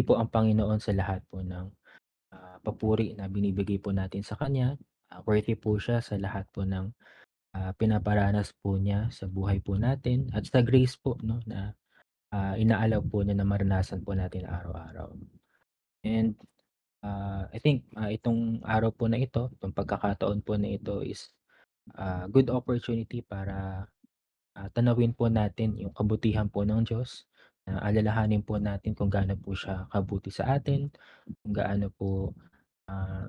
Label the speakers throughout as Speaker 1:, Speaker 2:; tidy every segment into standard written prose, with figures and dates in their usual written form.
Speaker 1: po ang Panginoon sa lahat po ng, papuri na binibigay po natin sa kanya. Worthy po siya sa lahat po ng, pinaparanas po niya sa buhay po natin at sa grace po 'no na, inaalaw po niya na maranasan po natin araw-araw. And, I think, itong araw po na ito, itong pagkakataon po na ito is, good opportunity para, tanawin po natin yung kabutihan po ng Diyos, alalahanin po natin kung gaano po siya kabuti sa atin, kung gaano po, ah,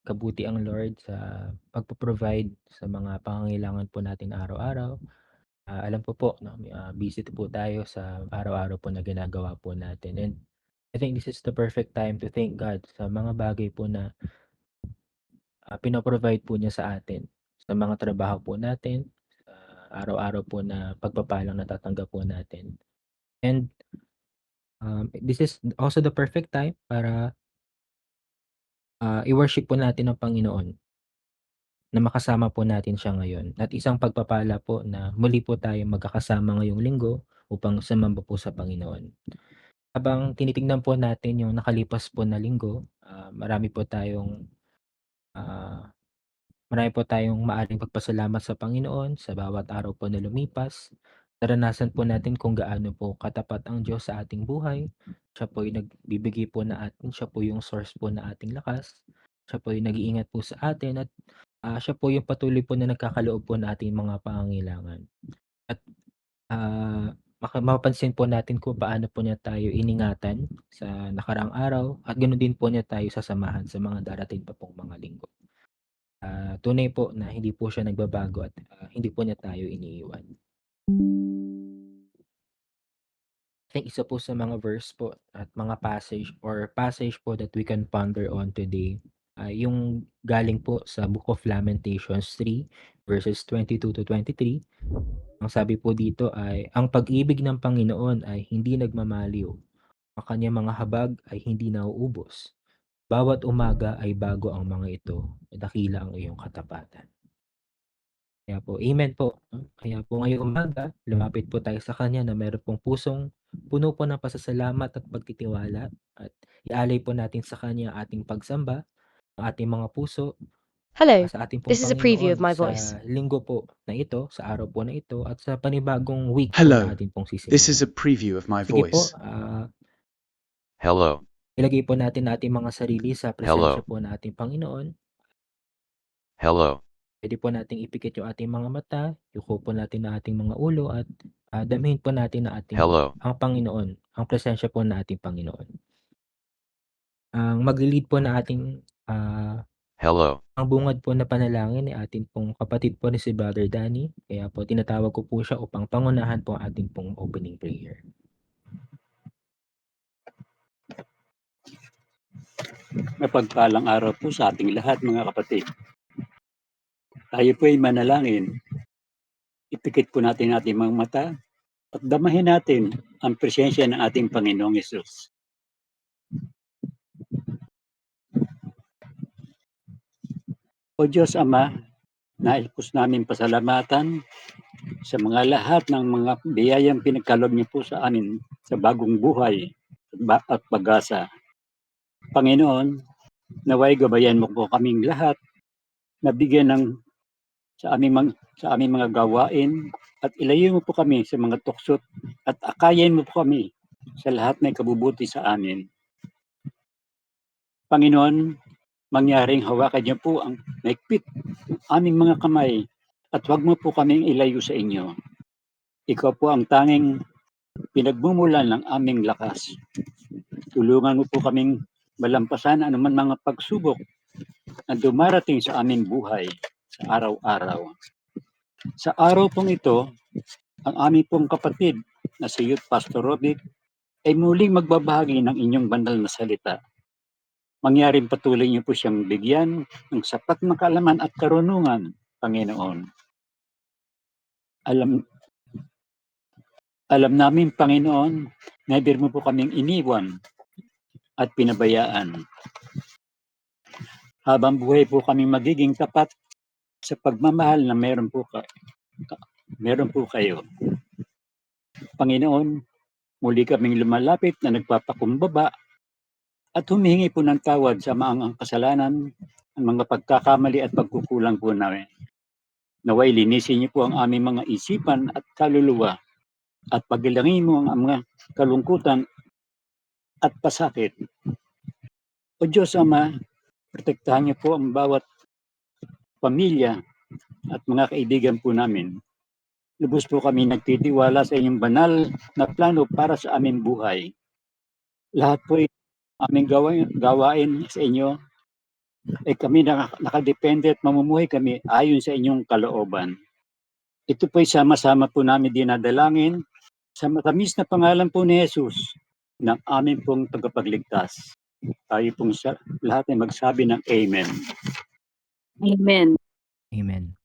Speaker 1: kabuti ang Lord sa pagpo-provide sa mga pangangailangan po natin araw-araw. Alam ko po 'no, busy po tayo sa araw-araw po na ginagawa po natin, and I think this is the perfect time to thank God sa mga bagay po na, pino-provide po niya sa atin, sa mga trabaho po natin, sa araw-araw po na pagpapalang natatanggap po natin. And, this is also the perfect time para, i-worship po natin ang Panginoon, na makasama po natin siya ngayon, at isang pagpapala po na muli po tayong magkakasama ngayong linggo upang sumamba po sa Panginoon. Habang tinitignan po natin yung nakalipas po na linggo, ah, marami po tayong maaaring pagpasalamat sa Panginoon sa bawat araw po na lumipas. Naranasan po natin kung gaano po katapat ang Diyos sa ating buhay. Siya po yung nagbibigay po na atin, siya po yung source po na ating lakas. Siya po yung nag-iingat po sa atin, at siya po yung patuloy po na nagkakaloob po ng ating mga pangangailangan. At, mapapansin po natin kung paano po niya tayo iningatan sa nakaraang araw, at gano'n din po niya tayo sasamahan sa mga darating pa pong mga linggo. Tunay po na hindi po siya nagbabago, at, hindi po niya tayo iniiwan. I think isa po sa mga verse po at mga passage po that we can ponder on today, yung galing po sa Book of Lamentations 3 verses 22 to 23. Ang sabi po dito ay, "Ang pag-ibig ng Panginoon ay hindi nagmamaliw, ang kanyang mga habag ay hindi nauubos. Bawat umaga ay bago ang mga ito, dakila ang iyong katapatan." Kaya po, amen po, 'no. Kaya po ngayong umaga, lumapit po tayo sa kanya na meron pong pusong puno po ng pasasalamat at pagtitiwala, at ialay po natin sa kanya ang ating pagsamba, ang ating mga puso,
Speaker 2: Hello,
Speaker 1: sa ating pong
Speaker 2: this is a preview of
Speaker 1: Panginoon
Speaker 2: my voice.
Speaker 1: sa linggo po na ito, sa araw po na ito, at sa panibagong week po na
Speaker 3: Hello,
Speaker 1: atin pong
Speaker 3: this is
Speaker 1: sisimulan.
Speaker 3: a preview of my
Speaker 1: Sige po,
Speaker 3: voice.
Speaker 4: Hello.
Speaker 1: ilagay po natin ating mga sarili sa presensya
Speaker 4: Hello.
Speaker 1: po ng ating Panginoon.
Speaker 4: Hello.
Speaker 1: Puwede po nating ipikit yung ating mga mata, yuko po natin ang ating mga ulo, at, damhin po natin
Speaker 4: Hello.
Speaker 1: ang Panginoon, ang presensya po ng ating Panginoon. Ang magle-lead po ng ating,
Speaker 4: Hello.
Speaker 1: ang bungad po na panalangin ay atin pong kapatid po ni si Brother Danny, kaya po tinatawag ko po siya upang pangunahan po ang ating pong opening prayer.
Speaker 5: Mapagpalang araw po sa ating lahat, mga kapatid. Tayo po ay manalangin. Ipikit po natin ating mga mata at damahin natin ang presensya ng ating Panginoong Yesus. O Diyos Ama, nais po namin pasalamatan sa mga lahat ng mga biyayang pinagkaloob niyo po sa amin sa bagong buhay at pag-asa. Panginoon, naway gabayan mo po kaming lahat na bigyan ng sa aming mga gawain, at ilayo mo po kami sa mga tuksot at akayin mo po kami sa lahat ng kabubuti sa amin. Panginoon, mangyaring hawakan niyo po ang maigpit ng aming mga kamay at huwag mo po kaming ilayo sa inyo. Ikaw po ang tanging pinagmumulan ng aming lakas. Tulungan mo po kaming malampasan anuman mga pagsubok na dumarating sa aming buhay sa araw-araw. Sa araw pong ito, ang aming pong kapatid na si Youth Pastor Robic ay muling magbabahagi ng inyong banal na salita. Mangyaring patuloy niyo po siyang bigyan ng sapat na kaalaman at karunungan, Panginoon. Alam namin, Panginoon, na hindi mo po kaming iniwan at pinabayaan. Habang buhay po kaming magiging tapat sa pagmamahal na meron po kayo. Panginoon, Muli kaming lumalapit na nagpapakumbaba at humihingi po ng tawad sa mga kasalanan, ang mga pagkakamali at pagkukulang po namin. Naway linisin niyo po ang aming mga isipan at kaluluwa at pagilangin mo ang mga kalungkutan at pasakit. O Diyos Ama, protektahan niyo po ang bawat pamilya at mga kaibigan po namin. Lubos po kami nagtitiwala sa inyong banal na plano para sa aming buhay. Lahat po aming gawain sa inyo ay kami nakadepende at mamumuhay kami ayon sa inyong kalooban. Ito po ay sama-sama po namin dinadalangin sa matamis na pangalan po ni Jesus ng aming pong tagapagligtas. Tayo pong lahat ay magsabi ng Amen.
Speaker 2: Amen.
Speaker 1: Amen.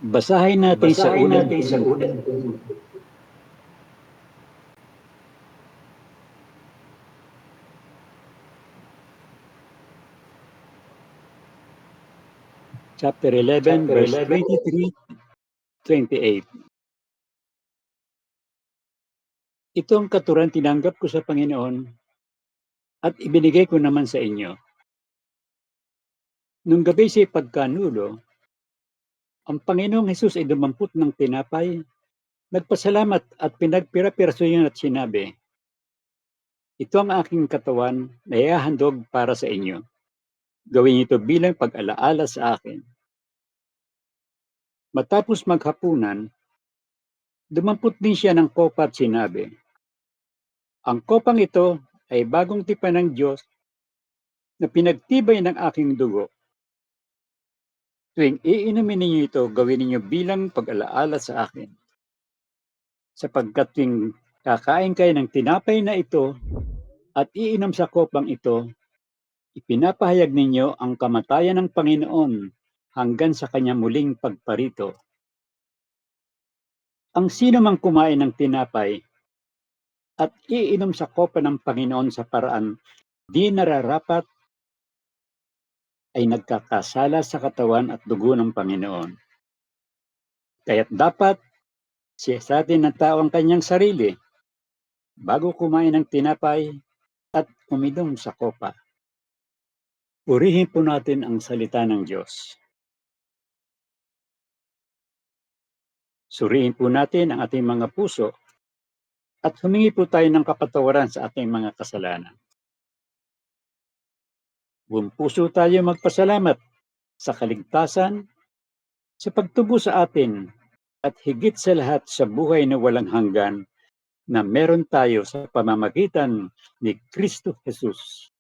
Speaker 5: Basahin natin sa unang chapter 11, verse 23-28. Ito ang katuran tinanggap ko sa Panginoon at ibinigay ko naman sa inyo. Nung gabi sa pagkanulo, ang Panginoong Hesus ay dumampot ng tinapay, nagpasalamat at pinagpira-piraso yun at sinabi, ito ang aking katawan na ihahandog para sa inyo. Gawin ito bilang pag-alaala sa akin. Matapos maghapunan, dumampot din siya ng kopa at sinabi, ang kopang ito ay bagong tipan ng Diyos na pinagtibay ng aking dugo. Tuwing iinumin ninyo ito, gawin ninyo bilang pag-alaala sa akin. Sapagkat tuwing kakain kayo ng tinapay na ito at iinom sa kopang ito, ipinapahayag ninyo ang kamatayan ng Panginoon hanggang sa kanyang muling pagparito. Ang sino mang kumain ng tinapay at iinom sa kopa ng Panginoon sa paraan di nararapat ay nagkakasala sa katawan at dugo ng Panginoon. Kaya't dapat siya sa atin ng tao ang kanyang sarili bago kumain ng tinapay at uminom sa kopa. Purihin po natin ang salita ng Diyos. Suriin po natin ang ating mga puso at humingi po tayo ng kapatawaran sa ating mga kasalanan. Buong puso tayo magpasalamat sa kaligtasan, sa pagtubo sa atin, at higit sa lahat sa buhay na walang hanggan na meron tayo sa pamamagitan ni Kristo Jesus.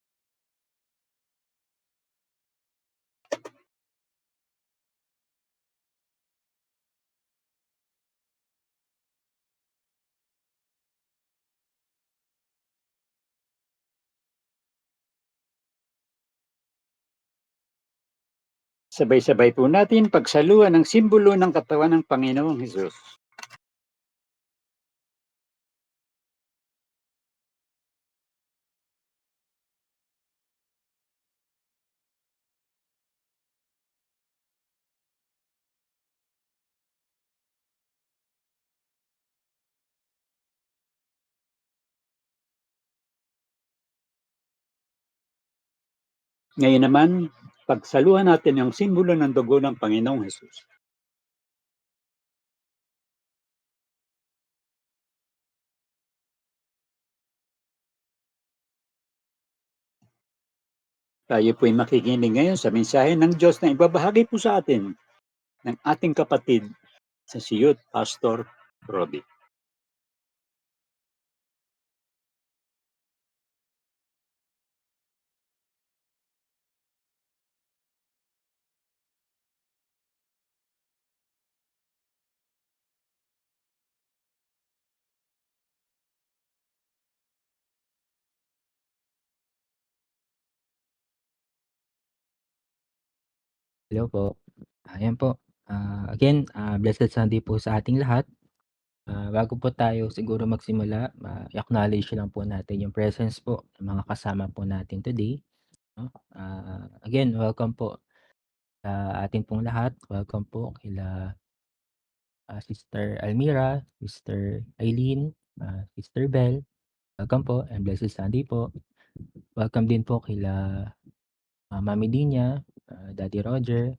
Speaker 5: Sabay-sabay po natin pagsaluhan ng simbolo ng katawan ng Panginoong Hesus. Ngayon naman, pagsaluhan natin yung simbolo ng dugo ng Panginoong Hesus. Tayo po'y makikinig ngayon sa mensahe ng Diyos na ibabahagi po sa atin ng ating kapatid sa siyot, Pastor Robbie.
Speaker 1: Hello po. Ayan po. Again, blessed Sunday po sa ating lahat. Bago po tayo siguro magsimula, i-acknowledge lang po natin yung presence po ng mga kasama po natin today. No? Again, welcome po sa atin pong lahat. Welcome po kila Sister Almira, Sister Eileen, Sister Bell. Welcome po and blessed Sunday po. Welcome din po kila Mami Dinya, Daddy Roger,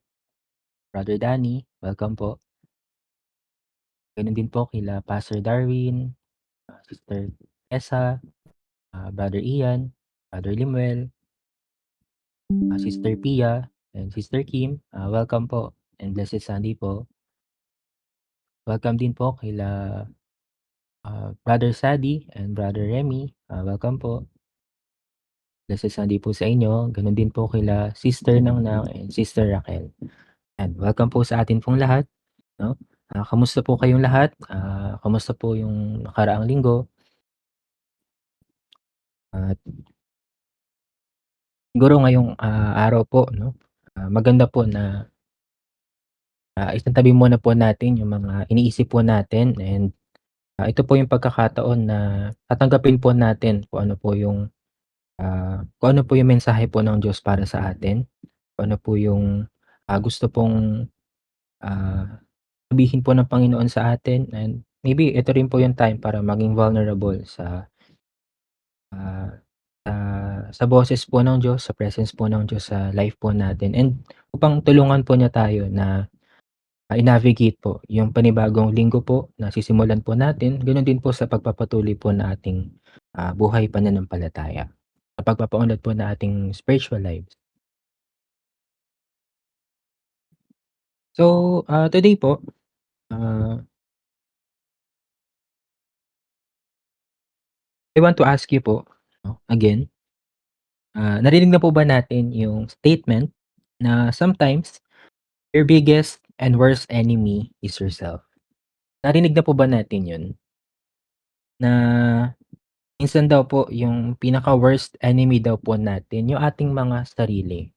Speaker 1: Brother Danny. Welcome po. Ganun din po kila Pastor Darwin, Sister Tessa, Brother Ian, Brother Limuel, Sister Pia, and Sister Kim. Welcome po and blessed Sunday po. Welcome din po kila Brother Sadi and Brother Remy. Welcome po. Blessed Sunday po sa inyo. Ganun din po kila Sister Nang and Sister Raquel. And welcome po sa atin pong lahat. No? Kamusta po kayong lahat? Kamusta po yung nakaraang linggo? At siguro ngayong araw po, no? Maganda po na isantabi muna po natin yung mga iniisip po natin and, ito po yung pagkakataon na tatanggapin po natin kung ano po yung mensahe po ng Diyos para sa atin, kung ano po yung, gusto pong, ah, sabihin po ng Panginoon sa atin and maybe ito rin po yung time para maging vulnerable ah, sa boses po ng Diyos, sa presence po ng Diyos sa life po natin and upang tulungan po niya tayo na, i-navigate po yung panibagong linggo po na sisimulan po natin, gano'n din po sa pagpapatuloy po na ating, buhay pananampalataya, sa pagpapaunlad po na ating spiritual lives. So, today po, ah, I want to ask you po 'no, again, narinig na po ba natin yung statement na sometimes your biggest and worst enemy is yourself? Narinig na po ba natin yun? Na minsan daw po yung pinaka-worst enemy daw po natin yung ating mga sarili.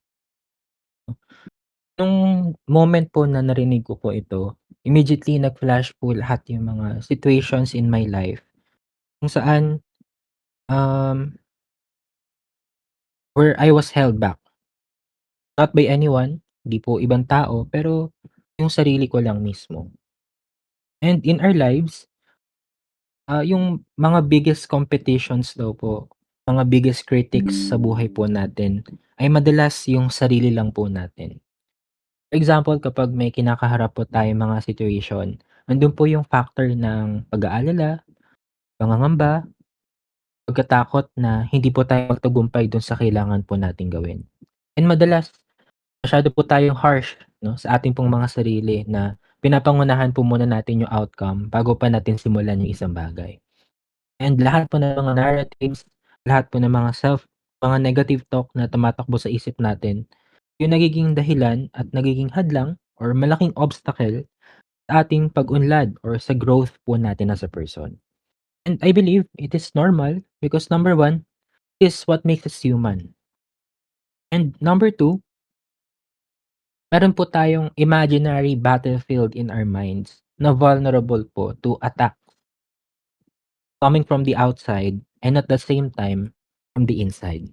Speaker 1: Nung moment po na narinig ko po ito, immediately nag-flash po lahat yung mga situations in my life kung saan, um, where I was held back. Not by anyone, 'di po ibang tao, pero yung sarili ko lang mismo. And in our lives, yung mga biggest competitions daw po, mga biggest critics sa buhay po natin ay madalas yung sarili lang po natin. For example, kapag may kinakaharap po tayong mga situation, nandun po yung factor ng pag-aalala, pangangamba, pagkatakot na hindi po tayo magtagumpay dun sa kailangan po nating gawin. And madalas masyado po tayong harsh 'no, sa ating pong mga sarili na pinapangunahan po muna natin yung outcome bago pa natin simulan yung isang bagay. And lahat po ng mga narratives, lahat po ng mga negative talk na tumatakbo sa isip natin, yung nagiging dahilan at nagiging hadlang or malaking obstacle sa ating pag-unlad or sa growth po natin as a person. And I believe it is normal because number one is what makes us human. And number two, meron po tayong imaginary battlefield in our minds na vulnerable po to attack coming from the outside and at the same time from the inside.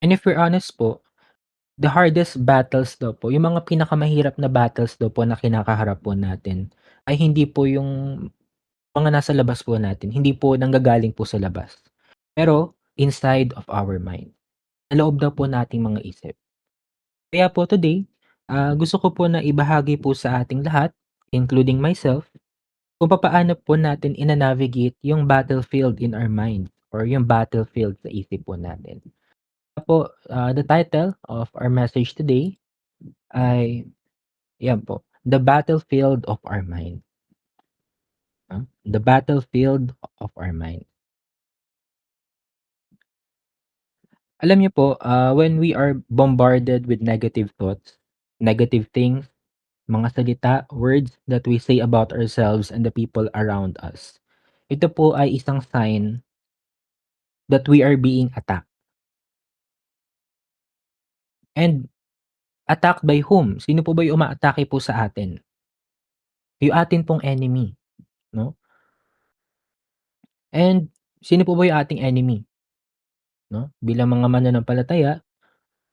Speaker 1: And if we're honest po, the hardest battles daw po, yung mga pinakamahirap na battles daw po na kinakaharap po natin ay hindi po yung mga nasa labas po natin, hindi po nanggagaling po sa labas. Pero inside of our mind, sa loob daw po nating mga isip. Kaya po today, gusto ko po na ibahagi po sa ating lahat, including myself, kung papaano po natin ina-navigate yung battlefield in our mind or yung battlefield sa isip po natin. Po, the title of our message today ay yan po, The Battlefield of Our Mind. The Battlefield of Our Mind. Alam niyo po, when we are bombarded with negative thoughts, negative things, mga salita, words that we say about ourselves and the people around us, ito po ay isang sign that we are being attacked. And attacked by whom? Sino po ba yung umaatake po sa atin? Yung atin pong enemy, no? And sino po ba yung ating enemy, 'no? Bilang mga mananampalataya,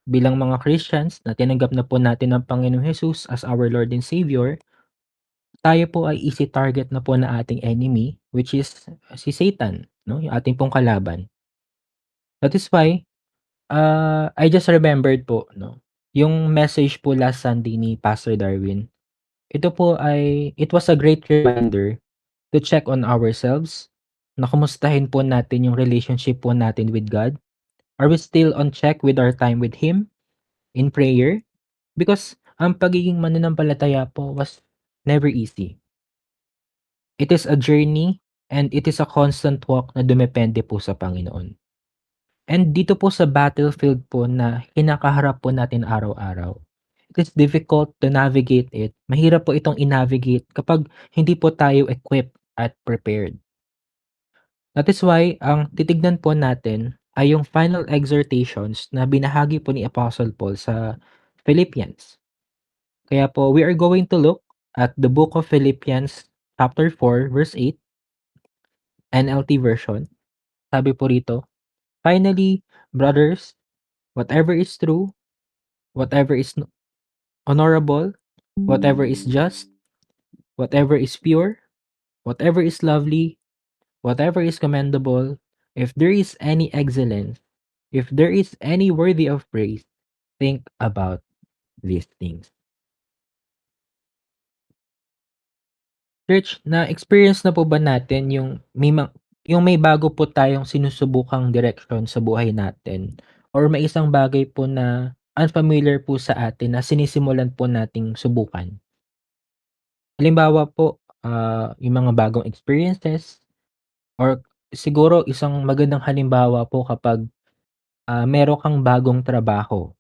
Speaker 1: bilang mga Christians na tinanggap na po natin ang Panginoong Hesus as our Lord and Savior, tayo po ay easy target na po na ating enemy, which is si Satan, 'no, yung ating pong kalaban. That is why, I just remembered po 'no, yung message po last Sunday ni Pastor Darwin. It was a great reminder to check on ourselves, na kumustahin po natin yung relationship po natin with God. Are we still on check with our time with Him in prayer? Because ang pagiging mananampalataya po was never easy. It is a journey and it is a constant walk na dumepende po sa Panginoon. And dito po sa battlefield po na kinakaharap po natin araw-araw, it is difficult to navigate it. Mahirap po itong i-navigate kapag hindi po tayo equipped at prepared. That is why ang titignan po natin ay yung final exhortations na binahagi po ni Apostle Paul sa Philippians. Kaya po, we are going to look at the book of Philippians chapter 4 verse 8, NLT version. Sabi po rito, "Finally, brothers, whatever is true, whatever is honorable, whatever is just, whatever is pure, whatever is lovely, whatever is commendable, if there is any excellence, if there is any worthy of praise, think about these things." Church, na-experience na po ba natin yung may bago po tayong sinusubukang direksyon sa buhay natin or may isang bagay po na unfamiliar po sa atin na sinisimulan po nating subukan? Halimbawa po, yung mga bagong experiences or siguro isang magandang halimbawa po kapag, meron kang bagong trabaho.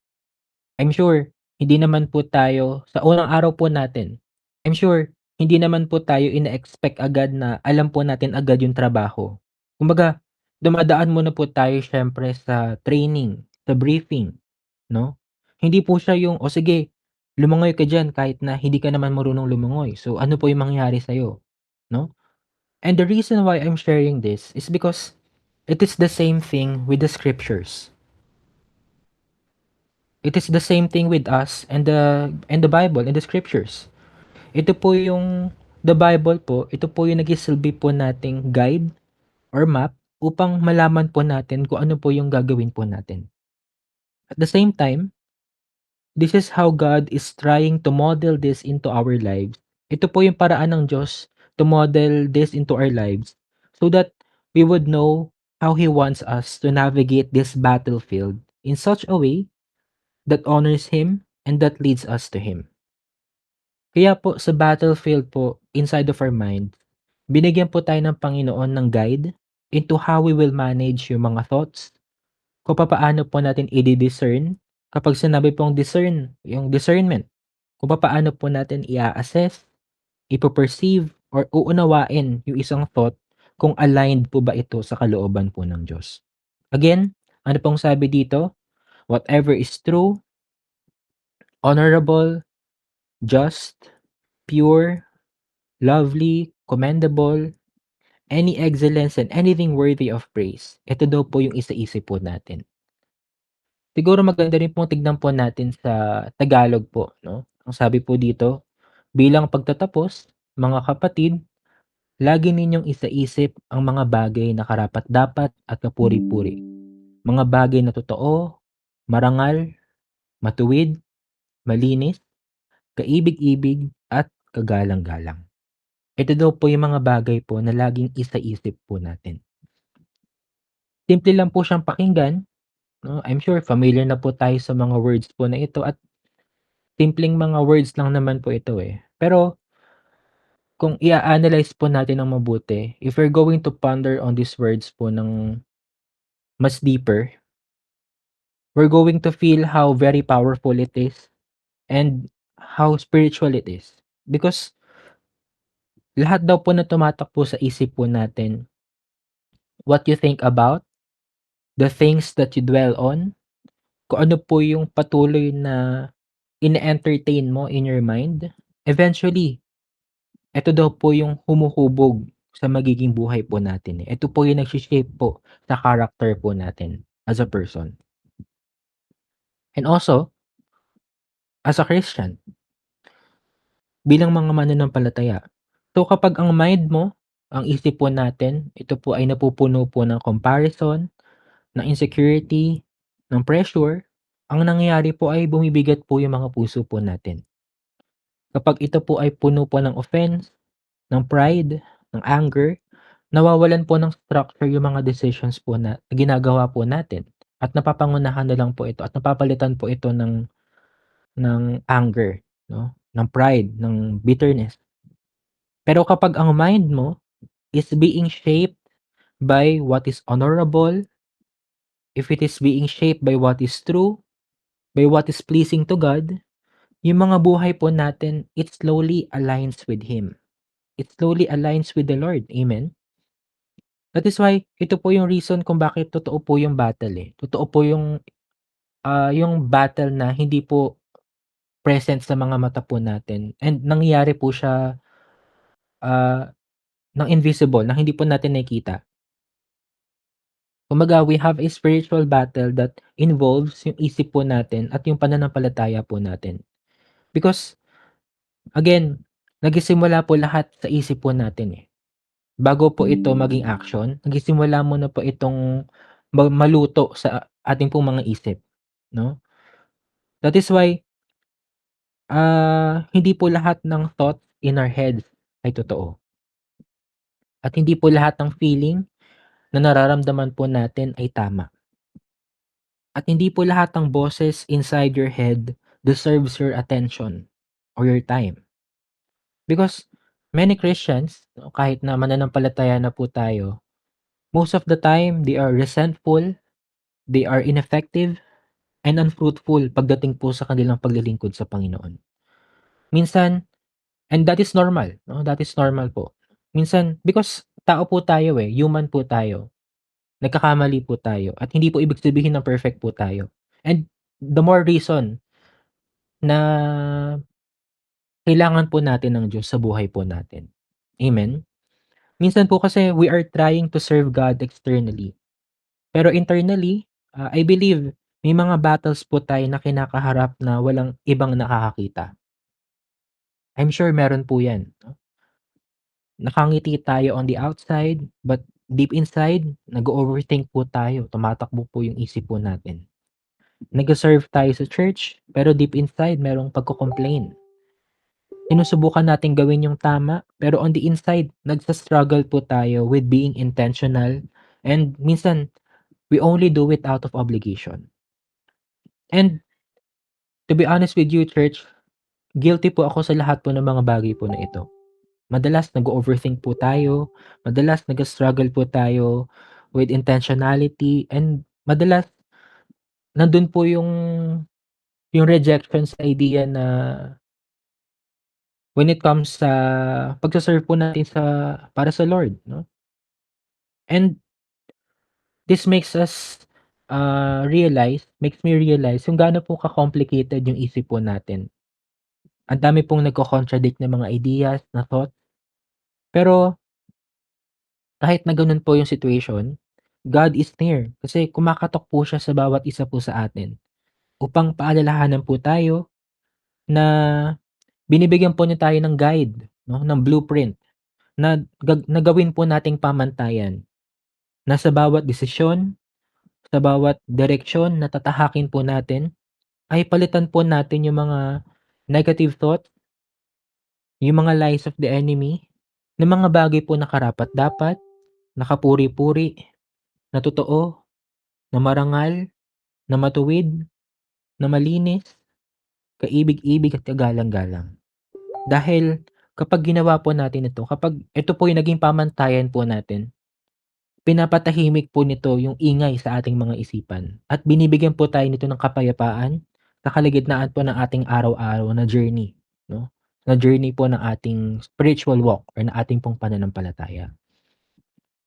Speaker 1: I'm sure hindi naman po tayo sa unang araw po natin, I'm sure hindi naman po tayo ine-expect agad na alam po natin agad yung trabaho. Kumbaga, dumadaan muna po tayo siyempre sa training, sa briefing, 'no? Hindi po siya yung, "O sige, lumangoy ka diyan kahit na hindi ka naman marunong lumangoy. So, ano po yung mangyayari sa'yo?" 'No? And the reason why I'm sharing this is because it is the same thing with the scriptures. It is the same thing with us and the Bible and the scriptures. Ito po yung the Bible po, ito po yung nagsisilbi po nating guide or map upang malaman po natin kung ano po yung gagawin po natin. At the same time, this is how God is trying to model this into our lives. Ito po yung paraan ng Diyos to model this into our lives so that we would know how He wants us to navigate this battlefield in such a way that honors Him and that leads us to Him. Kaya po sa battlefield po, inside of our mind, binigyan po tayo ng Panginoon ng guide into how we will manage yung mga thoughts, kung papaano po natin i-discern. Kapag sinabi pong discern, yung discernment, kung papaano po natin i-assess, ipo-perceive, or uunawain yung isang thought kung aligned po ba ito sa kalooban po ng Diyos. Again, ano pong sabi dito? Whatever is true, honorable, just, pure, lovely, commendable, any excellence and anything worthy of praise. Ito daw po yung isa-isip po natin. Siguro maganda rin pong tignan po natin sa Tagalog po, 'no? Ang sabi po dito, "Bilang pagtatapos, mga kapatid, lagi ninyong isaisip ang mga bagay na karapat-dapat at kapuri-puri, mga bagay na totoo, marangal, matuwid, malinis, kaibig-ibig at kagalang-galang." Ito daw po yung mga bagay po na laging isaisip po natin. Simple lang po siyang pakinggan, 'no? I'm sure familiar na po tayo sa mga words po na ito at simpleng mga words lang naman po ito, eh. Pero kung i-a-analyze po natin ng mabuti, if we're going to ponder on these words po ng mas deeper, we're going to feel how very powerful it is and how spiritual it is. Because lahat daw po na tumatakbo sa isip po natin, what you think about, the things that you dwell on, kung ano po yung patuloy na ine-entertain mo in your mind, eventually, eto daw po yung humuhubog sa magiging buhay po natin, eh. Ito po yung nagshi-shape po sa character po natin as a person. And also, as a Christian, bilang mga mananampalataya. So kapag ang mind mo, ang isip po natin, ito po ay napupuno po ng comparison, ng insecurity, ng pressure, ang nangyayari po ay bumibigat po yung mga puso po natin. Kapag ito po ay puno po ng offense, ng pride, ng anger, nawawalan po ng structure yung mga decisions po na ginagawa po natin at napapangunahan na lang po ito at napapalitan po ito ng anger, 'no, ng pride, ng bitterness. Pero kapag ang mind mo is being shaped by what is honorable, if it is being shaped by what is true, by what is pleasing to God, yung mga buhay po natin, it slowly aligns with Him. It slowly aligns with the Lord. Amen? That is why ito po yung reason kung bakit totoo po yung battle, eh. Totoo po yung battle na hindi po present sa mga mata po natin and nangyayari po siya, ah, ng invisible na hindi po natin nakikita. Kumbaga we have a spiritual battle that involves yung isip po natin at yung pananampalataya po natin. Because again, nagsisimula po lahat sa isip po natin, eh. Bago po ito maging action, nagsisimula muna po itong maluto sa ating pong mga isip, 'no? That is why, hindi po lahat ng thoughts in our heads ay totoo. At hindi po lahat ng feeling na nararamdaman po natin ay tama. At hindi po lahat ng boses inside your head deserves your attention or your time. Because many Christians, kahit na mananampalataya na po tayo, most of the time they are resentful, they are ineffective, and unfruitful pagdating po sa kanilang paglilingkod sa Panginoon. Minsan, and that is normal, 'no, that is normal po. Minsan because tao po tayo, eh, human po tayo. Nagkakamali po tayo at hindi po ibig sabihin na perfect po tayo. And the more reason na kailangan po natin ng Diyos sa buhay po natin. Amen? Minsan po kasi we are trying to serve God externally. Pero internally, I believe may mga battles po tayo na kinakaharap na walang ibang nakakakita. I'm sure meron po 'yan, 'no? Nakangiti tayo on the outside, but deep inside, nag-o-overthink po tayo, tumatakbo po yung isip po natin. Nagse-serve tayo sa church, pero deep inside merong pagko-complain. Sinusubukan nating gawin yung tama, pero on the inside, nagsa-struggle po tayo with being intentional and minsan, we only do it out of obligation. And to be honest with you church, guilty po ako sa lahat po ng mga bagay po na ito. Madalas nag-o-overthink po tayo, madalas nag-struggle po tayo with intentionality, and madalas nandun po yung rejection sa idea na when it comes sa pagse-serve po natin para sa Lord, 'no? And this makes me realize kung gaano po ka-complicated yung isip po natin. Ang dami pong nagko-contradict na mga ideas, na thoughts. Pero kahit na gano'n po yung situation, God is near kasi kumakatok po siya sa bawat isa po sa atin upang paalalahanan po tayo na binibigyan po niya tayo ng guide, 'no, ng blueprint na gawin po nating pamantayan na sa bawat desisyon, sa bawat direksyon na tatahakin po natin, ay palitan po natin yung mga negative thoughts, yung mga lies of the enemy, ng mga bagay po na karapat-dapat, na kapuri-puri, na totoo, na marangal, na matuwid, na malinis, kaibig-ibig at kagalang-galang. Dahil kapag ginawa po natin ito, kapag ito po yung naging pamantayan po natin, pinapatahimik po nito yung ingay sa ating mga isipan at binibigyan po tayo nito ng kapayapaan sa kalagitnaan po ng ating araw-araw na journey, 'no, na journey po ng ating spiritual walk or ng ating pong pananampalataya.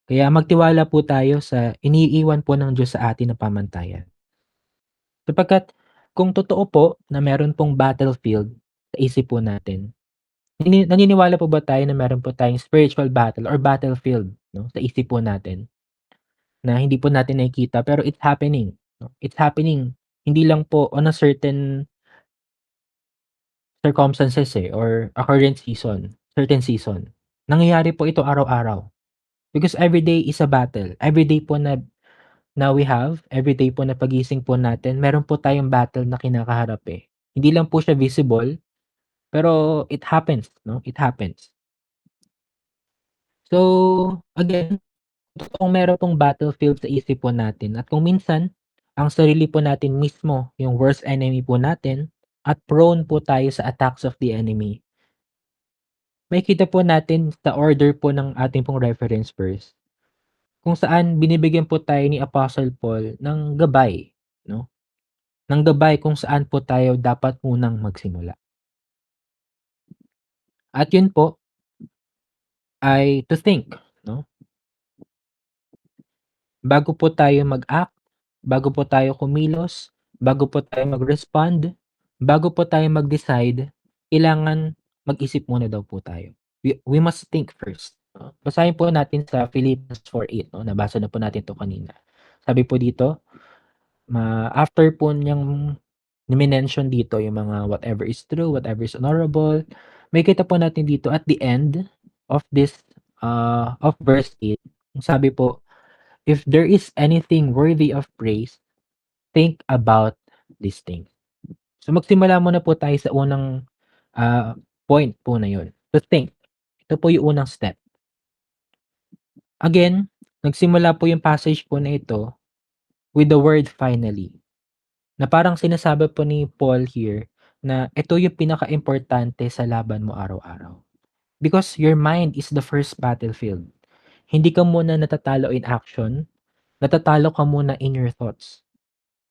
Speaker 1: Kaya magtiwala po tayo sa iniiwan po ng Diyos sa atin na pamantayan. Sapagkat kung totoo po na meron pong battlefield sa isip po natin, naniniwala po ba tayo na meron po tayong spiritual battle or battlefield, 'no, sa isip po natin? Na hindi po natin nakikita pero it's happening, 'no? It's happening hindi lang po on a certain circumstances, eh, or a current season, certain season. Nangyayari po ito araw-araw. Because everyday is a battle. Everyday po everyday po na paggising po natin meron po tayong battle na kinakaharap, eh. Hindi lang po siya visible, pero it happens, 'no, it happens. So, again, totoong meron pong battlefield sa isip po natin at kung minsan, ang sarili po natin mismo yung worst enemy po natin at prone po tayo sa attacks of the enemy. Makikita po natin sa order po ng ating pong reference verse, kung saan binibigyan po tayo ni Apostle Paul ng gabay, 'no, ng gabay kung saan po tayo dapat munang magsimula. At yun po ay to think, 'no, bago po tayo mag-act, bago po tayo kumilos, bago po tayo mag-respond, bago po tayo mag-decide, kailangan mag-isip muna daw po tayo. We must think first. Basahin po natin sa Philippians 4:8, nabasa na po natin 'to kanina. Sabi po dito, after po niyang ni-mention dito yung mga whatever is true, whatever is honorable, makikita po natin dito at the end of this, of verse 8, sabi po, "If there is anything worthy of praise, think about these things." So magsimula muna po tayo sa unang, point po na yun, to think. Ito po yung unang step. Again, nagsimula po yung passage po na ito with the word finally. Na parang sinasabi po ni Paul here na ito yung pinakaimportante sa laban mo araw-araw. Because your mind is the first battlefield. Hindi ka muna natatalo in action, natatalo ka muna in your thoughts.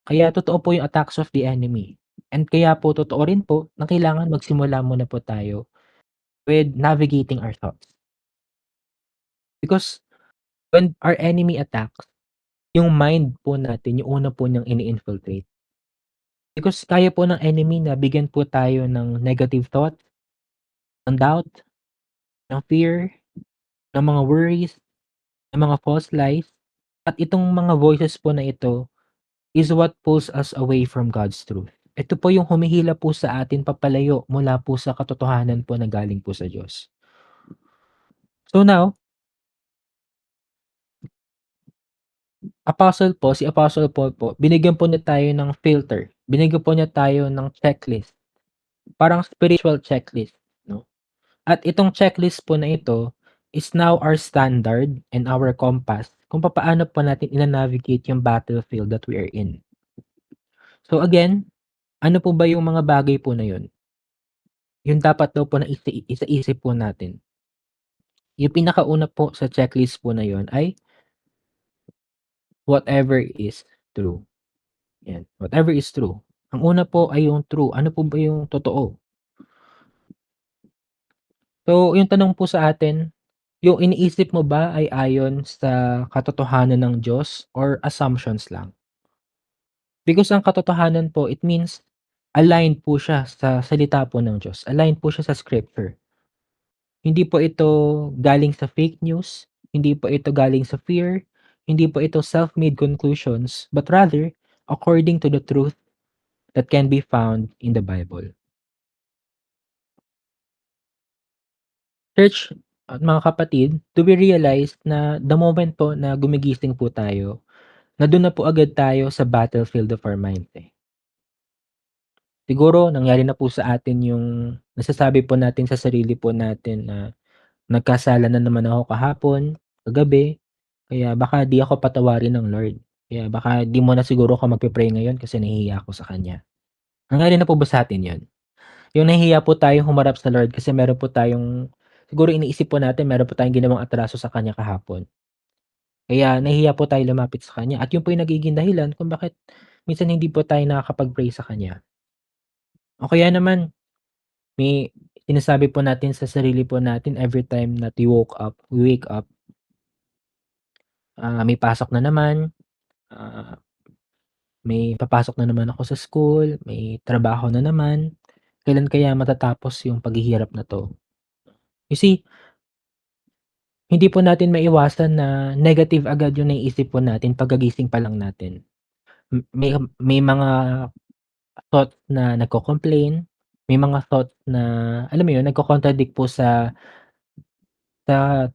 Speaker 1: Kaya totoo po yung attacks of the enemy. And kaya po totoo rin po na kailangan magsimula muna po tayo with navigating our thoughts. Because when our enemy attacks, yung mind po natin, yung una po niyang ini-infiltrate. Because kaya po ng enemy na bigyan po tayo ng negative thought, ng doubt, ng fear, ng mga worries, ng mga false lies. At itong mga voices po na ito is what pulls us away from God's truth. Ito po yung humihila po sa atin papalayo mula po sa katotohanan po na galing po sa Diyos. So now, si Apostle Paul po, binigyan po niya tayo ng filter. Binigyan po niya tayo ng checklist. Parang spiritual checklist, no? At itong checklist po na ito is now our standard and our compass kung papaano po natin ina-navigate yung battlefield that we are in. So again, ano po ba yung mga bagay po na yun? Yung dapat daw po na isa-isip po natin. Yung pinakauna po sa checklist po na yun ay whatever is true. Yan, whatever is true. Ang una po ay yung true. Ano po ba yung totoo? So, yung tanong po sa atin, yung iniisip mo ba ay ayon sa katotohanan ng Diyos or assumptions lang? Because ang katotohanan po, it means aligned po siya sa salita po ng Diyos. Aligned po siya sa scripture. Hindi po ito galing sa fake news, hindi po ito galing sa fear, hindi po ito self-made conclusions, but rather according to the truth that can be found in the Bible. Church at mga kapatid, do we realize na the moment po na gumigising po tayo, na doon na po agad tayo sa battlefield of our mind, eh. Siguro nangyari na po sa atin yung nasasabi po natin sa sarili po natin na, "Nagkasala na naman ako kahapon, kagabi, kaya baka di ako patawarin ng Lord. Kaya baka di mo na siguro ako magpe-pray ngayon kasi nahihiya ako sa kanya." Nangyari na po ba sa atin yun? Yung nahihiya po tayong humarap sa Lord kasi meron po tayong siguro iniisip po natin meron po tayong ginawang atraso sa kanya kahapon. Kaya nahihiya po tayo lumapit sa kanya at yun po yung nagiging dahilan kung bakit minsan hindi po tayo nakakapag-pray sa kanya. O kaya naman may sinasabi po natin sa sarili po natin every time that we wake up, may pasok na naman, ah, may papasok na naman ako sa school, may trabaho na naman, kailan kaya matatapos yung paghihirap na 'to? You see, hindi po natin maiwasan na negative agad yung naiisip po natin pagkagising pa lang natin. May mga thoughts na nagko-complain, may mga thoughts na alam mo yun, nagko-contradict po sa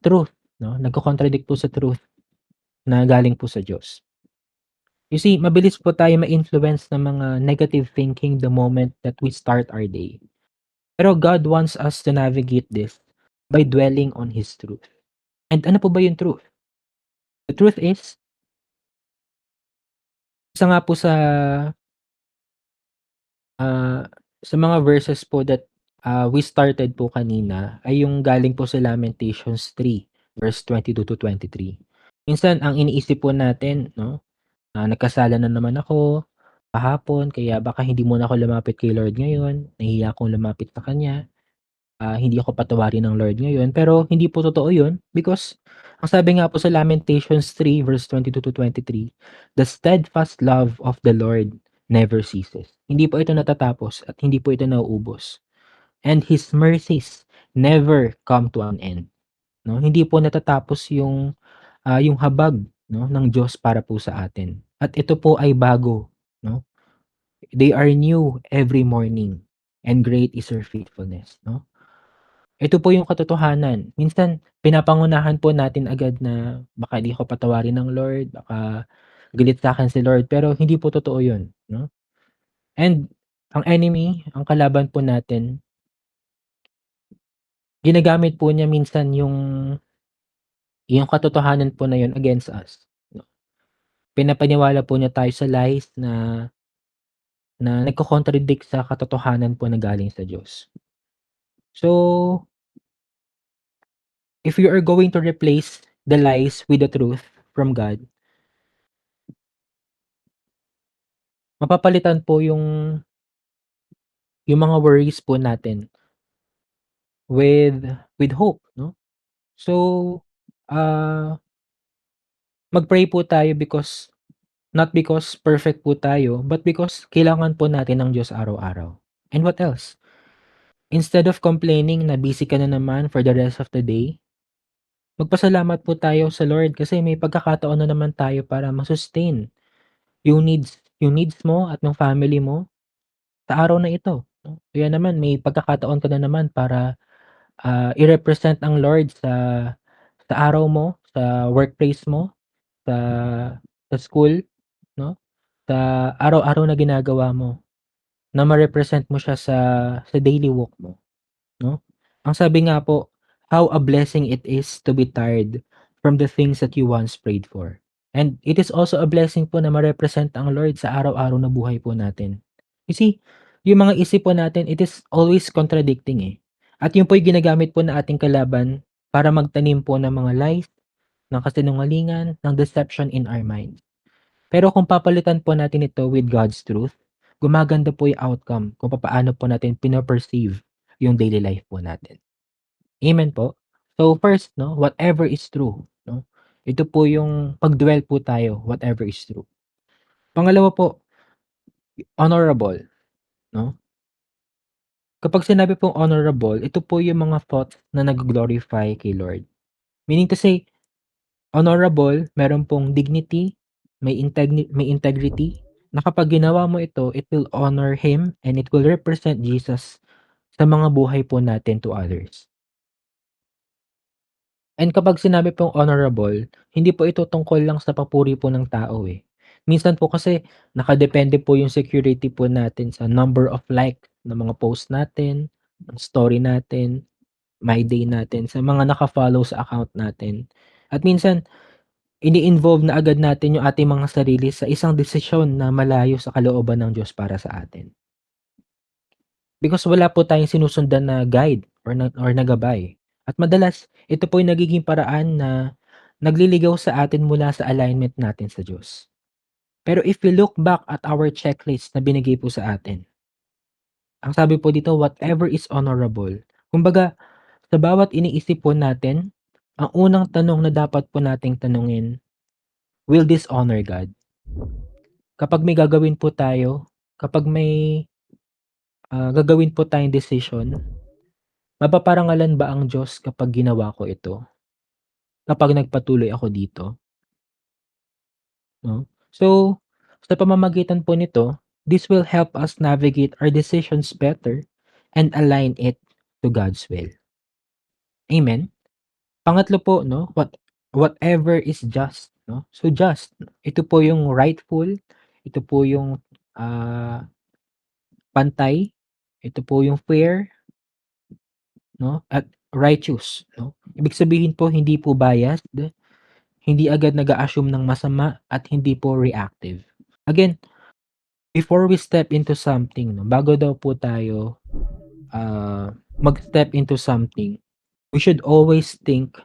Speaker 1: truth, 'no, nagko-contradict po sa truth na galing po sa Diyos. You see, mabilis po tayo ma-influence ng mga negative thinking the moment that we start our day. Pero God wants us to navigate this by dwelling on His truth. And ano po ba yung truth? The truth is, isa nga po sa mga verses po that, we started po kanina ay yung galing po sa Lamentations 3 verse 22 to 23. Minsan ang iniisip po natin 'no, nagkasala na naman ako kahapon kaya baka hindi muna ako lumapit kay Lord ngayon, nahihiya akong lumapit sa kanya. hindi ako patawarin ng Lord ngayon. Pero hindi po totoo 'yun because ang sabi nga po sa Lamentations 3 verse 22 to 23, "The steadfast love of the Lord never ceases." Hindi po ito natatapos at hindi po ito nauubos. And His mercies never come to an end, 'no? Hindi po natatapos yung habag, 'no, ng Diyos para po sa atin. At ito po ay bago, 'no? They are new every morning, and great is your faithfulness, 'no? Ito po yung katotohanan. Minsan pinapangunahan po natin agad na baka di ako patawarin ng Lord, baka galit sa'kin si Lord, pero hindi po totoo yun, 'no? And ang enemy, ang kalaban po natin, ginagamit po niya minsan yung katotohanan po na yun against us, 'no? Pinapaniwala po niya tayo sa lies na nagko-contradict sa katotohanan po na galing sa Diyos. So, if you are going to replace the lies with the truth from God, mapapalitan po yung mga worries po natin with with hope, 'no? So, ah, mag-pray po tayo not because perfect po tayo, but because kailangan po natin ng Diyos araw-araw. And what else? Instead of complaining na busy ka na naman for the rest of the day, magpasalamat po tayo sa Lord kasi may pagkakataon na naman tayo para ma-sustain yung needs mo at ng family mo sa araw na ito, 'no? Kaya naman may pagkakataon ka na naman para, i-represent ang Lord sa araw mo, sa workplace mo, sa sa school, 'no? Sa araw-araw na ginagawa mo, na ma-represent mo siya sa daily walk mo, 'no? Ang sabi nga po, "How a blessing it is to be tired from the things that you once prayed for." And it is also a blessing po na ma-represent ang Lord sa araw-araw na buhay po natin. You see, yung mga isip po natin, it is always contradicting, eh. At yun po yung ginagamit po na ating kalaban para magtanim po ng mga lies, ng kasinungalingan, ng deception in our minds. Pero kung papalitan po natin ito with God's truth, gumaganda po yung outcome kung papaano po natin pino-perceive yung daily life po natin. Amen po. So first, 'no, whatever is true, 'no? Ito po yung pag-dwell po tayo, whatever is true. Pangalawa po, honorable, 'no? Kapag sinabi pong honorable, ito po yung mga thoughts na nag-glorify kay Lord. Meaning to say, honorable, meron pong dignity, may integrity, na kapag ginawa mo ito, it will honor Him and it will represent Jesus sa mga buhay po natin to others. And kapag sinabi pong honorable, hindi po ito tungkol lang sa papuri po ng tao, eh. Minsan po kasi nakadepende po yung security po natin sa number of like ng mga post natin, ng story natin, my day natin, sa mga naka-follow sa account natin. At minsan ini-involve na agad natin yung ating mga sarili sa isang desisyon na malayo sa kalooban ng Diyos para sa atin. Because wala po tayong sinusundan na guide or na gabay. At madalas, ito po yung nagiging paraan na nagliligaw sa atin mula sa alignment natin sa Diyos. Pero if we look back at our checklist na binigay po sa atin, ang sabi po dito, whatever is honorable. Kumbaga, sa bawat iniisip po natin, ang unang tanong na dapat po nating tanungin, will this honor God? Kapag may gagawin po tayo, kapag may gagawin po tayong decision, mapaparangalan ba ang Diyos kapag ginawa ko ito? Kapag nagpatuloy ako dito, 'no? So, sa pamamagitan po nito, this will help us navigate our decisions better and align it to God's will. Amen? Pangatlo po, 'no, whatever is just, 'no? So just, ito po yung rightful, ito po yung, pantay, ito po yung fair, 'no, at righteous, 'no? Ibig sabihin po hindi po biased, hindi agad nag-a-assume ng masama at hindi po reactive. Again, before we step into something, 'no, bago daw po tayo, mag-step into something, we should always think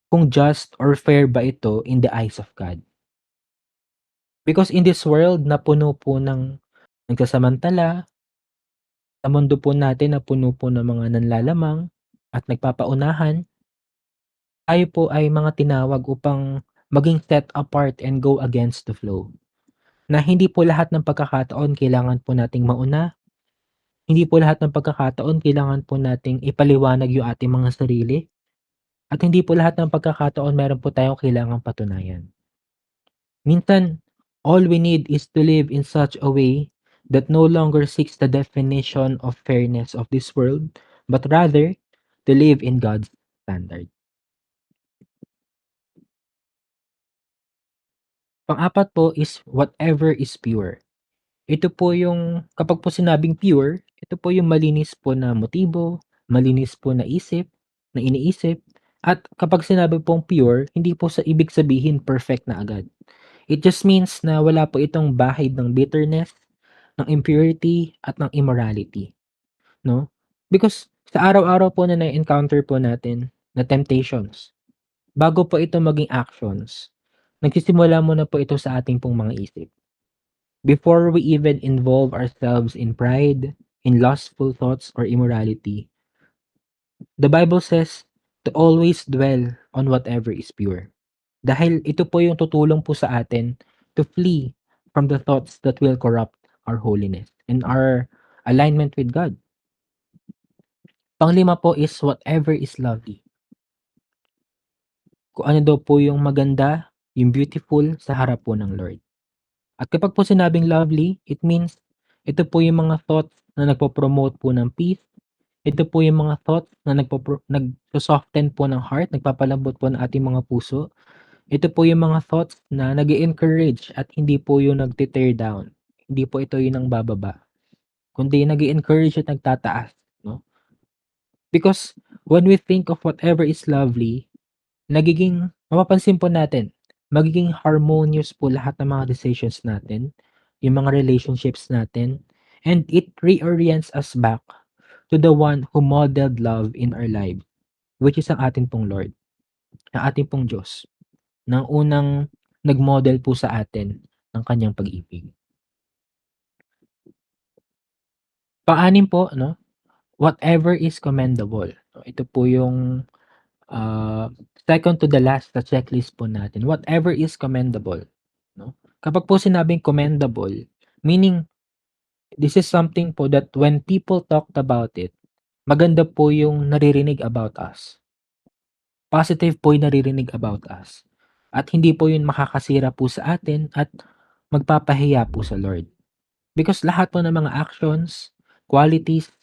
Speaker 1: kung just or fair ba ito in the eyes of God. Because in this world na puno po ng nagsasamantala, Sa mundo po natin na puno po ng mga nanlalamang at nagpapaunahan, tayo po ay mga tinawag upang maging set apart and go against the flow. Na hindi po lahat ng pagkakataon kailangan po nating mauna, hindi po lahat ng pagkakataon kailangan po nating ipaliwanag yung ating mga sarili, at hindi po lahat ng pagkakataon meron po tayong kailangang patunayan. Minsan, all we need is to live in such a way that no longer seeks the definition of fairness of this world, but rather to live in God's standard. Pang-apat po is whatever is pure. Ito po yung, kapag po sinabing pure, ito po yung malinis po na motibo, malinis po na iniisip, at kapag sinabi pong pure, hindi po sa ibig sabihin perfect na agad. It just means na wala po itong bahid ng bitterness, ng impurity, at ng immorality, no? Because sa araw-araw po na na-encounter po natin na temptations, bago po ito maging actions, nagsisimula muna po ito sa ating pong mga isip. Before we even involve ourselves in pride, in lustful thoughts, or immorality, the Bible says to always dwell on whatever is pure. Dahil ito po yung tutulong po sa atin to flee from the thoughts that will corrupt our holiness and our alignment with God. Panglima po is whatever is lovely. Kung ano daw po yung maganda, yung beautiful sa harap po ng Lord. At kapag po sinabing lovely, it means ito po yung mga thoughts na nagpo-promote po ng peace. Ito po yung mga thoughts na nag-soften po ng heart, nagpapalambot po ng ating mga puso. Ito po yung mga thoughts na nag-encourage at hindi po yung nagte-tear down. Hindi po ito yung bababa, kundi nag-encourage at nagtataas, no? Because when we think of whatever is lovely, mapapansin po natin, magiging harmonious po lahat ng mga decisions natin, yung mga relationships natin, and it reorients us back to the one who modeled love in our lives, which is ang ating pong Lord, ang ating pong Diyos, ng unang nag-model po sa atin ng kanyang pag-ibig. Pang-anim po, no? Whatever is commendable. Ito po yung second to the last sa checklist po natin. Whatever is commendable, no? Kapag po sinabing commendable, meaning this is something po that when people talked about it, maganda po yung naririnig about us. Positive po yung naririnig about us. At hindi po yun makakasira po sa atin at magpapahiya po sa Lord. Because lahat po ng mga actions, qualities,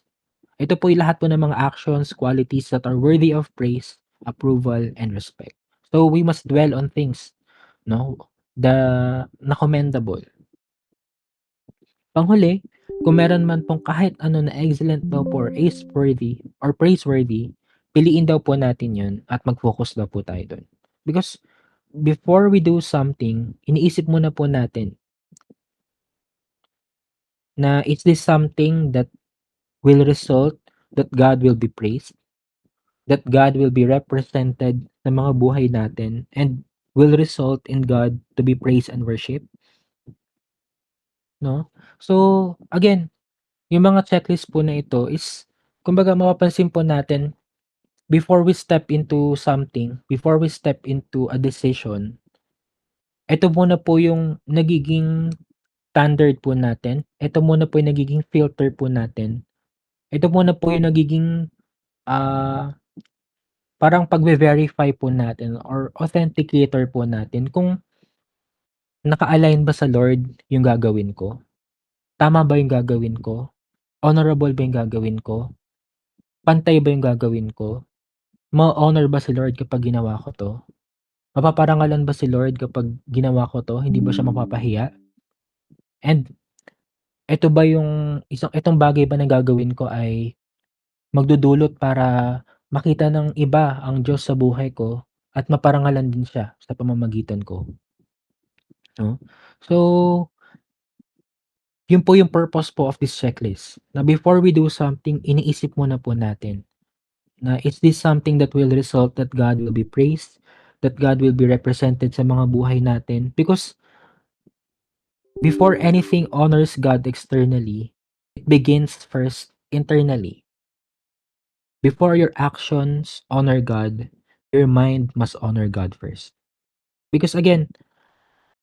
Speaker 1: ito po yung lahat po ng mga actions, qualities that are worthy of praise, approval, and respect. So we must dwell on things, no? Na commendable. Panghuli, kung meron man pong kahit ano na excellent daw po or praiseworthy, piliin daw po natin yun at mag-focus daw po tayo doon. Because before we do something, iniisip muna po natin na is this something that will result that God will be praised, that God will be represented sa mga buhay natin, and will result in God to be praised and worship, no? So, again, yung mga checklist po na ito is, kumbaga mapapansin po natin, before we step into something, before we step into a decision, ito muna po yung nagiging standard po natin. Ito muna po yung nagiging filter po natin. Ito muna po yung nagiging parang pagve-verify po natin or authenticator po natin kung naka-align ba sa Lord yung gagawin ko? Tama ba yung gagawin ko? Honorable ba yung gagawin ko? Pantay ba yung gagawin ko? Ma-honor ba si Lord kapag ginawa ko 'to? Mapaparangalan ba si Lord kapag ginawa ko 'to? Hindi ba siya mapapahiya? And itong bagay ba na gagawin ko ay magdudulot para makita ng iba ang Diyos sa buhay ko at maparangalan din siya sa pamamagitan ko, 'no? So, yun po yung purpose po of this checklist, na before we do something, iniisip muna po natin na is this something that will result that God will be praised, that God will be represented sa mga buhay natin? Because before anything honors God externally, it begins first internally. Before your actions honor God, your mind must honor God first. Because again,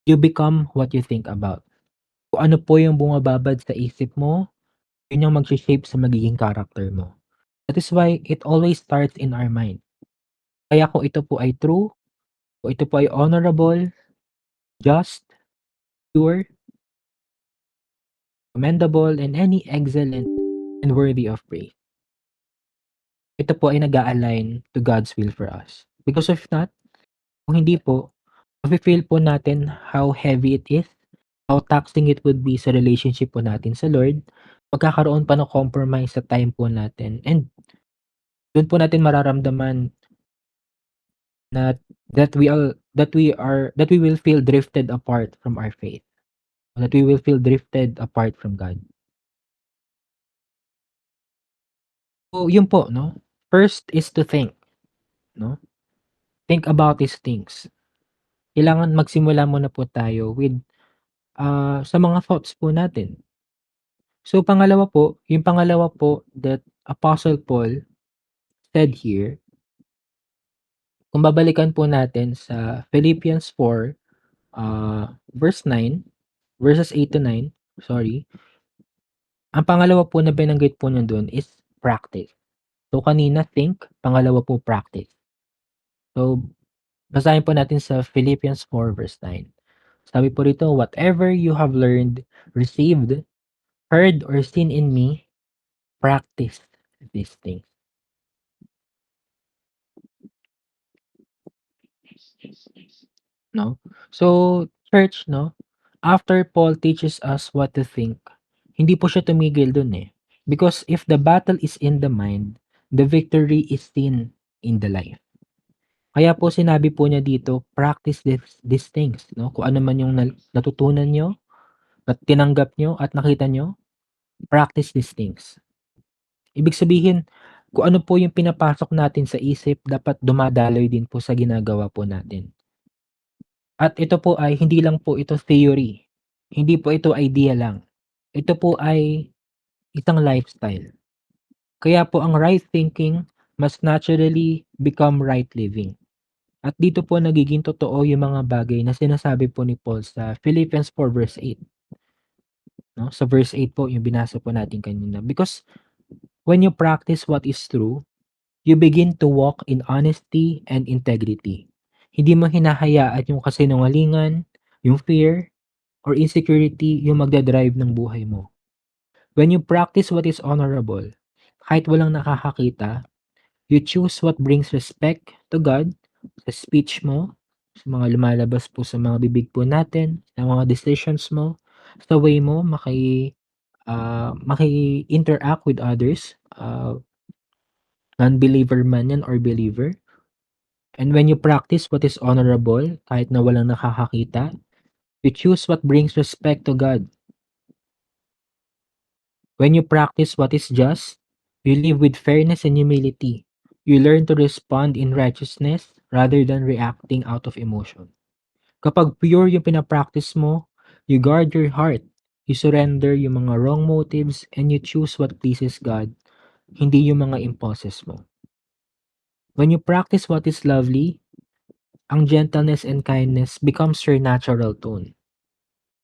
Speaker 1: you become what you think about. Kung ano po yung bumababad sa isip mo, yun yung mag-shape sa magiging character mo. That is why it always starts in our mind. Kaya kung ito po ay true, kung ito po ay honorable, just, pure, commendable, and any excellent and worthy of praise, ito po ay nag-a-align to God's will for us. Because if not, kung hindi po, mafe-feel po natin how heavy it is, how taxing it would be sa relationship po natin sa Lord, magkakaroon pa ng compromise sa time po natin, and dun po natin mararamdaman na that we will feel drifted apart from our faith, that we will feel drifted apart from God. So, yun po 'no, first is to think 'no, think about these things. Kailangan magsimula muna po tayo with, sa mga thoughts po natin. So, yung pangalawa po that Apostle Paul said here, kung babalikan po natin sa Philippians 4, verse 9, verses 8 to 9, sorry. Ang pangalawa po na binanggit po niya dun is practice. So, kanina think, pangalawa po practice. So, basahin po natin sa Philippians 4 verse 9. Sabi po rito, "Whatever you have learned, received, heard, or seen in me, practice these things." 'No? So, church 'no, after Paul teaches us what to think, hindi po siya tumigil dun, eh. Because if the battle is in the mind, the victory is seen in the life. Kaya po sinabi po niya dito, practice these things 'no, kung ano man yung natutunan niyo, at tinanggap niyo at nakita niyo, practice these things. Ibig sabihin, kung ano po yung pinapasok natin sa isip dapat dumadaloy din po sa ginagawa po natin. At ito po ay hindi lang po ito theory, hindi po ito idea lang. Ito po ay isang lifestyle. Kaya po ang right thinking must naturally become right living. At dito po nagiging totoo yung mga bagay na sinasabi po ni Paul sa Philippians 4 verse 8. No? Sa verse 8 po, yung binasa po natin kanina. Because when you practice what is true, you begin to walk in honesty and integrity. Hindi mo hinahayaan yung kasinungalingan, yung fear, or insecurity yung magdadrive ng buhay mo. When you practice what is honorable, kahit walang nakakakita, you choose what brings respect to God sa speech mo, sa mga lumalabas po sa mga bibig po natin, sa mga decisions mo, sa way mo maki-interact with others, non-believer man yan or believer. And when you practice what is honorable, kahit na walang nakakakita, you choose what brings respect to God. When you practice what is just, you live with fairness and humility. You learn to respond in righteousness rather than reacting out of emotion. Kapag pure yung pinapractice mo, you guard your heart, you surrender yung mga wrong motives, and you choose what pleases God, hindi yung mga impulses mo. When you practice what is lovely, ang gentleness and kindness becomes your natural tone.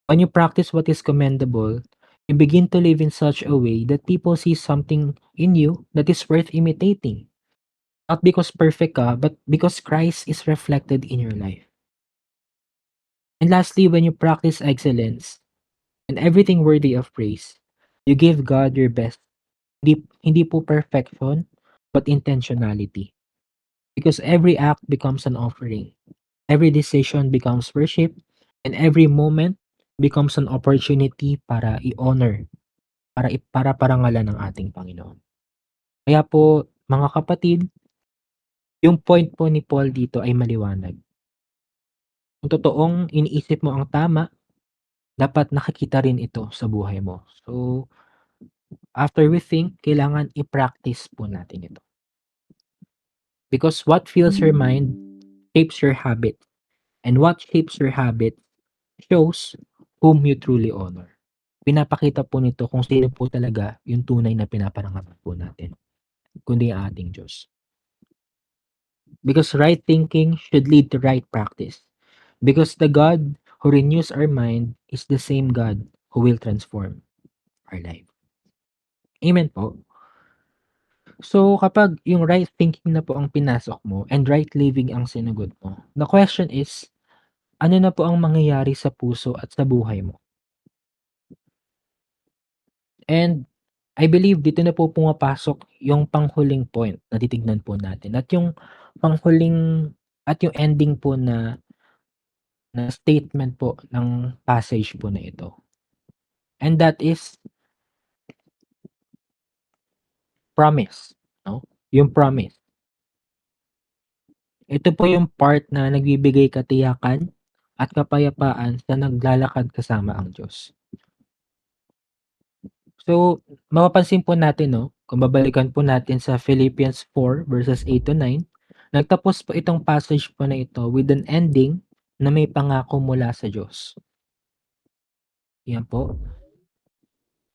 Speaker 1: When you practice what is commendable, you begin to live in such a way that people see something in you that is worth imitating. Not because perfect ka, but because Christ is reflected in your life. And lastly, when you practice excellence and everything worthy of praise, you give God your best. Hindi po perfection, but intentionality. Because every act becomes an offering. Every decision becomes worship, and every moment becomes an opportunity para i-honor, para parangalan ng ating Panginoon. Kaya po, mga kapatid, yung point po ni Paul dito ay maliwanag. Kung totoong iniisip mo ang tama, dapat nakikita rin ito sa buhay mo. So, after we think, kailangan i-practice po natin ito. Because what fills your mind shapes your habit. And what shapes your habit shows whom you truly honor. pinapakita po nito kung sino po talaga yung tunay na pinaparangalan po natin, kundi ang ating Diyos. Because right thinking should lead to right practice. Because the God who renews our mind is the same God who will transform our life. Amen po. So, kapag yung right thinking na po ang pinasok mo and right living ang sinagot mo, the question is, ano na po ang mangyayari sa puso at sa buhay mo? And I believe dito na po pumapasok yung panghuling point na titignan po natin at yung panghuling at yung ending po na statement po ng passage po na ito. And that is promise, no? Yung promise. Ito po yung part na nagbibigay katiyakan at kapayapaan sa naglalakad kasama ang Diyos. So, mapapansin po natin, no, kung babalikan po natin sa Philippians 4 verses 8 to 9, nagtapos po itong passage po na ito with an ending na may pangako mula sa Diyos. Yan po.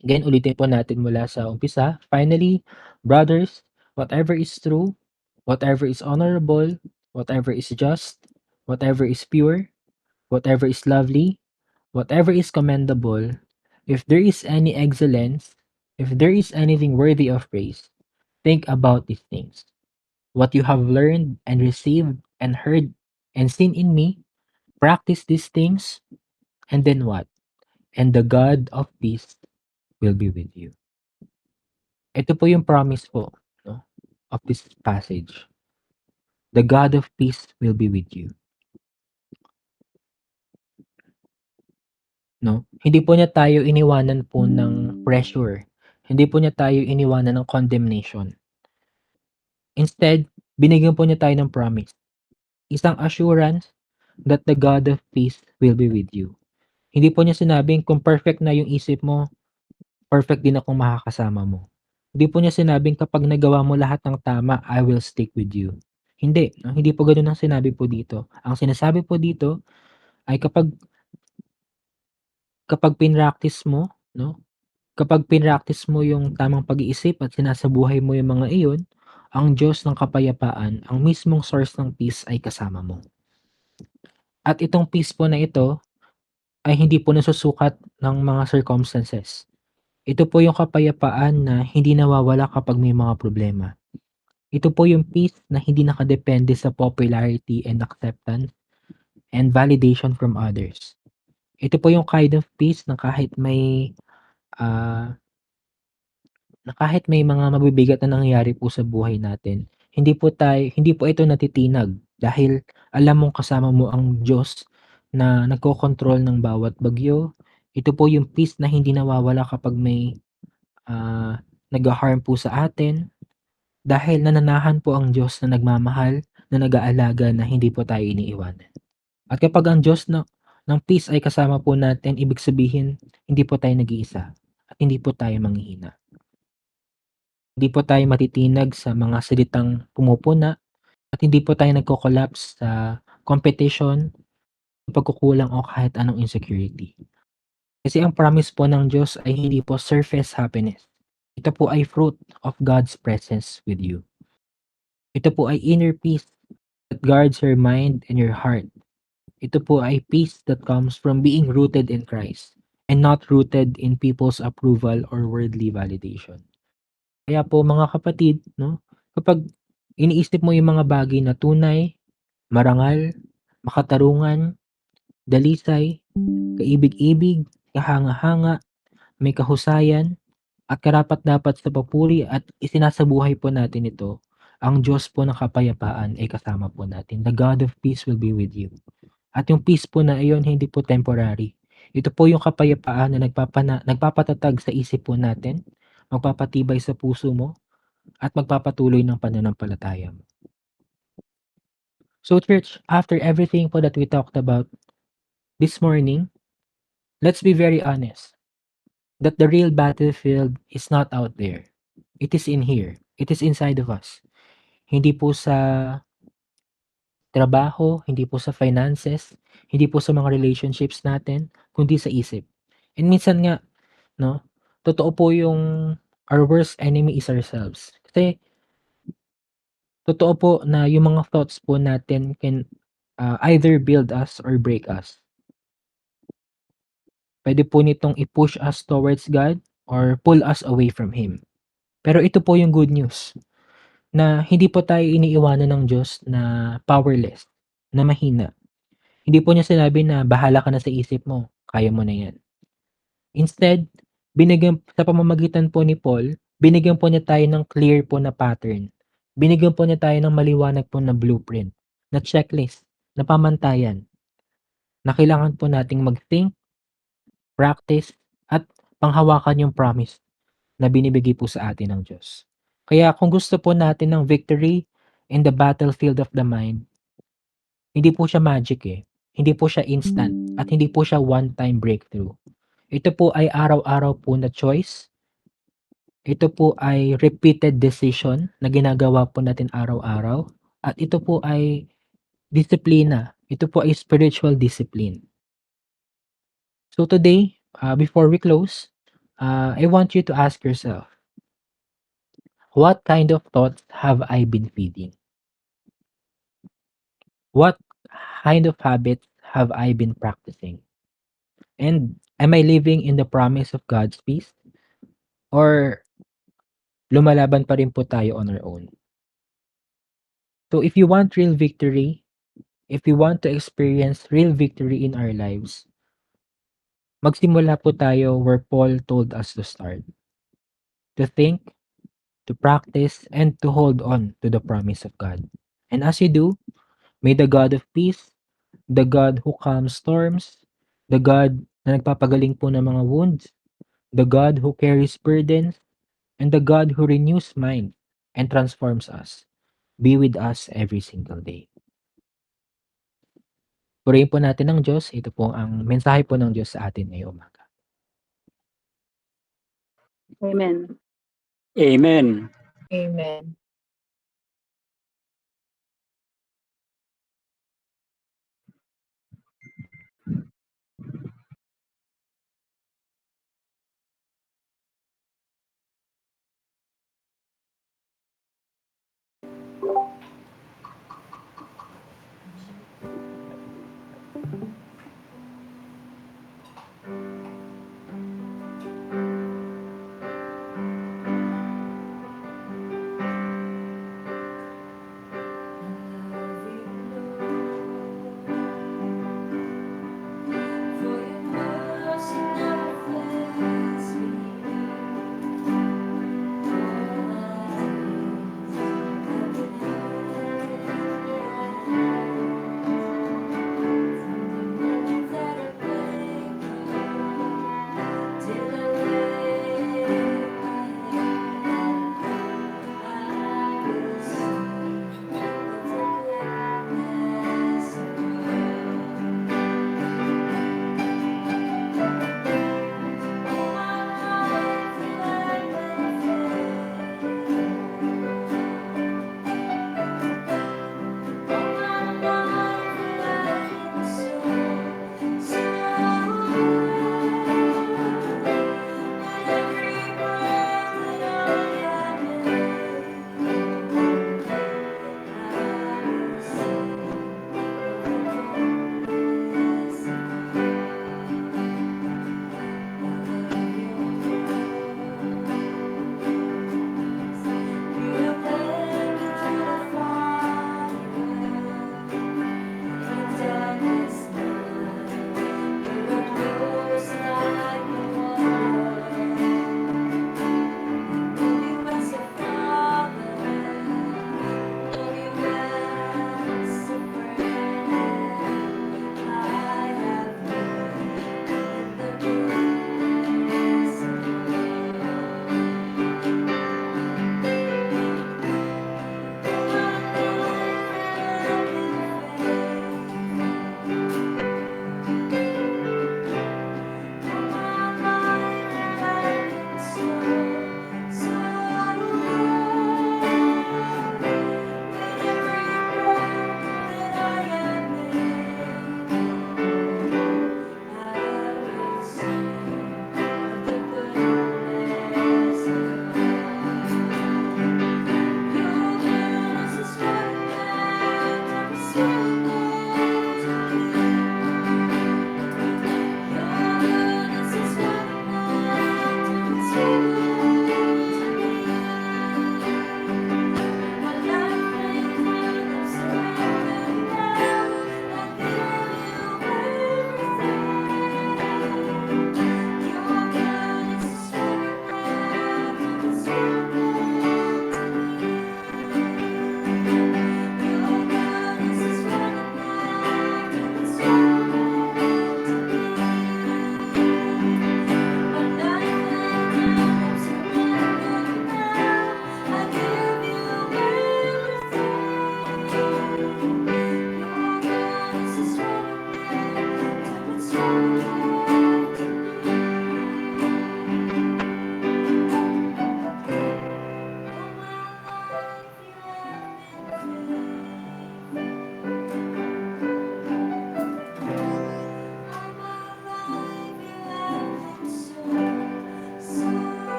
Speaker 1: Again, ulitin po natin mula sa umpisa. Finally, brothers, whatever is true, whatever is honorable, whatever is just, whatever is pure, whatever is lovely, whatever is commendable, if there is any excellence, if there is anything worthy of praise, think about these things. What you have learned and received and heard and seen in me, practice these things, and then what? And the God of peace will be with you. Ito po yung promise po, no, of this passage. The God of peace will be with you. No? Hindi po niya tayo iniwanan po ng pressure. Hindi po niya tayo iniwanan ng condemnation. Instead, binigyan po niya tayo ng promise. Isang assurance that the God of peace will be with you. Hindi po niya sinabing kung perfect na yung isip mo, perfect din akong makakasama mo. Hindi po niya sinabing kapag nagawa mo lahat ng tama, I will stick with you. Hindi. No? Hindi po ganun ang sinabi po dito. Ang sinasabi po dito ay kapag pinractice mo, no? Kapag pinractice mo yung tamang pag-iisip at sinasabuhay mo yung mga iyon, ang Diyos ng kapayapaan, ang mismong source ng peace ay kasama mo. At itong peace po na ito ay hindi po nasusukat ng mga circumstances. Ito po yung kapayapaan na hindi nawawala kapag may mga problema. Ito po yung peace na hindi nakadepende sa popularity and acceptance and validation from others. Ito po yung kind of peace na kahit may mga mabibigat na nangyayari po sa buhay natin, hindi po ito natitinag dahil alam mong kasama mo ang Diyos na nagkokontrol ng bawat bagyo. Ito po yung peace na hindi nawawala kapag may nag-harm po sa atin dahil nananahan po ang Diyos na nagmamahal, na nag-aalaga na hindi po tayo iniiwanan. At kapag ang Diyos ng peace ay kasama po natin, ibig sabihin, hindi po tayo nag-iisa at hindi po tayo manghihina. Hindi po tayo matitinag sa mga salitang pumupuna at hindi po tayo nagko-collapse sa competition, pagkukulang o kahit anong insecurity. Kasi ang promise po ng Diyos ay hindi po surface happiness. Ito po ay fruit of God's presence with you. Ito po ay inner peace that guards your mind and your heart. Ito po ay peace that comes from being rooted in Christ and not rooted in people's approval or worldly validation. Kaya po mga kapatid, no, kapag iniisip mo yung mga bagay na tunay, marangal, makatarungan, dalisay, kaibig-ibig, kahanga-hanga, may kahusayan, at karapat-dapat sa papuri at isinasabuhay po natin ito, ang Diyos po ng kapayapaan ay kasama po natin. The God of peace will be with you. At yung peace po na iyon hindi po temporary. Ito po yung kapayapaan na nagpapatatag sa isip po natin, magpapatibay sa puso mo, at magpapatuloy ng pananampalataya mo. So church, after everything po that we talked about this morning, let's be very honest that the real battlefield is not out there. It is in here. It is inside of us. Hindi po sa trabaho, hindi po sa finances, hindi po sa mga relationships natin, kundi sa isip. And minsan nga, 'no? Totoo po yung our worst enemy is ourselves. Kasi totoo po na yung mga thoughts po natin can, either build us or break us. Puwede po nitong i-push us towards God or pull us away from Him. Pero ito po yung good news, na hindi po tayo iniiwanan ng Diyos na powerless, na mahina. Hindi po niya sinabi na, "Bahala ka na sa isip mo, kaya mo na 'yan." Instead, sa pamamagitan po ni Paul, binigyan po niya tayo ng clear po na pattern. Binigyan po niya tayo ng maliwanag po na blueprint, na checklist, na pamantayan, na kailangan po nating mag-think, practice, at panghawakan yung promise na binibigay po sa atin ng Diyos. Kaya kung gusto po natin ng victory in the battlefield of the mind, hindi po siya magic eh. Hindi po siya instant at hindi po siya one-time breakthrough. Ito po ay araw-araw po na choice. Ito po ay repeated decision na ginagawa po natin araw-araw. At ito po ay disiplina. Ito po ay spiritual discipline. So today, before we close, I want you to ask yourself, what kind of thoughts have I been feeding? What kind of habits have I been practicing? And am I living in the promise of God's peace? Or lumalaban pa rin po tayo on our own? So if you want real victory, if you want to experience real victory in our lives, magsimula po tayo where Paul told us to start. To think, to practice, and to hold on to the promise of God. And as you do, may the God of peace, the God who calms storms, the God na nagpapagaling po ng mga wounds, the God who carries burdens, and the God who renews mind and transforms us, be with us every single day. Purihin po natin ng Diyos. Ito po ang mensahe po ng Diyos sa atin ngayong umaga.
Speaker 2: Amen.
Speaker 5: Amen.
Speaker 3: Amen.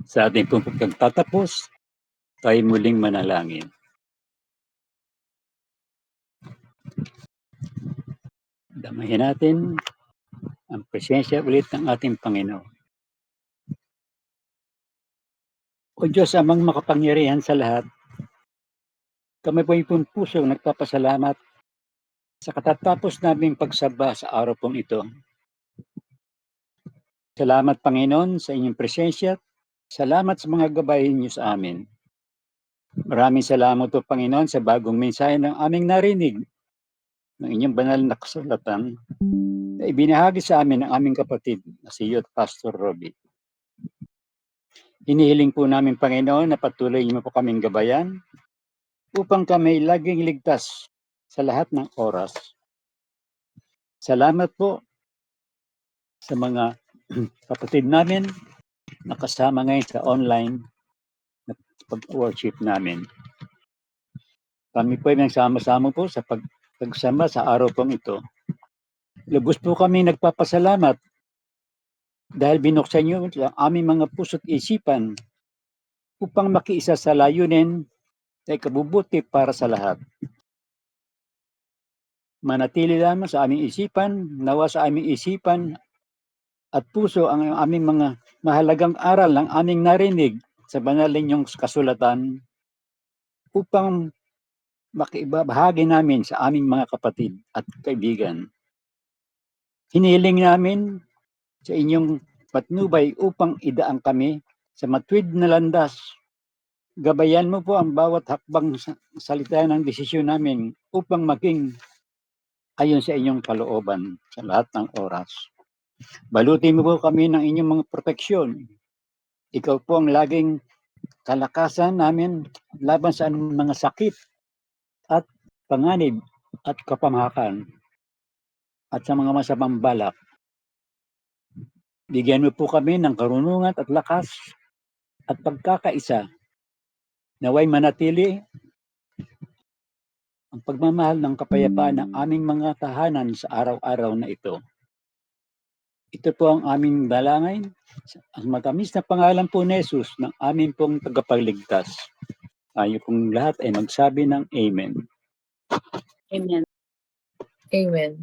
Speaker 5: Sa ating pong pagtatapos, tayo muling manalangin. Damayan natin ang presensya ulit ng ating Panginoon. O Diyos, amang makapangyarihan sa lahat, kami po yung pusong nagpapasalamat sa katatapos naming pagsamba sa araw pong ito. Salamat, Panginoon, sa inyong presensya. Salamat sa mga gabay niyo sa amin. Maraming salamat po, Panginoon, sa bagong mensahe ng aming narinig ng inyong banal na kasulatan na ibinahagi sa amin ng aming kapatid na si Youth Pastor Robbie. Hinihiling po namin, Panginoon, na patuloy niyo po kaming gabayan upang kami laging ligtas sa lahat ng oras. Salamat po sa mga kapatid namin na kasama ngayon sa online na pag-worship namin. Kami po ay nagsama-sama po sa pagsama sa araw pong ito. Lubos po kami nagpapasalamat dahil binuksan niyo ang aming mga puso't isipan upang makiisa sa layunin na ikabubuti para sa lahat. Manatili lamang sa aming isipan, nawa sa aming isipan at puso ang aming mga mahalagang aral ng aming narinig sa banal ninyong kasulatan upang makibahagi namin sa aming mga kapatid at kaibigan. Hinihiling namin sa inyong patnubay upang idaan kami sa matuwid na landas. Gabayan mo po ang bawat hakbang salita ng desisyon namin upang maging ayon sa inyong kalooban sa lahat ng oras. Balutin mo po kami ng inyong mga proteksyon. Ikaw po ang laging kalakasan namin laban sa anumang mga sakit at panganib at kapamahakan at sa mga masamang balak. Bigyan mo po kami ng karunungan at lakas at pagkakaisa. Naway manatili ang pagmamahal ng kapayapaan ng aming mga tahanan sa araw-araw na ito. Ito po ang aming dalangin ang matamis na pangalan po ni Jesus ng aming pong tagapagligtas. Tayo pong lahat ay magsabi ng Amen.
Speaker 2: Amen.
Speaker 3: Amen.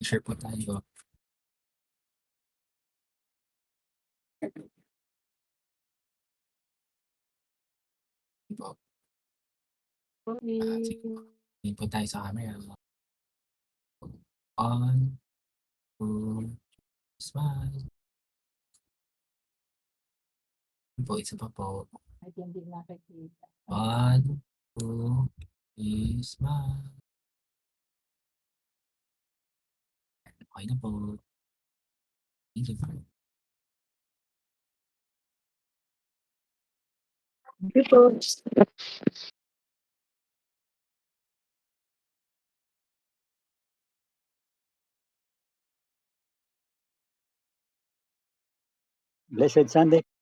Speaker 1: Share po tayo. Sige po. Tingin po tayo sa camera. 1, 2, smile. Po, isa pa po. 1, 2, smile. Okay na po. Thank you po.
Speaker 3: Thank you po.
Speaker 5: Blessed Sunday.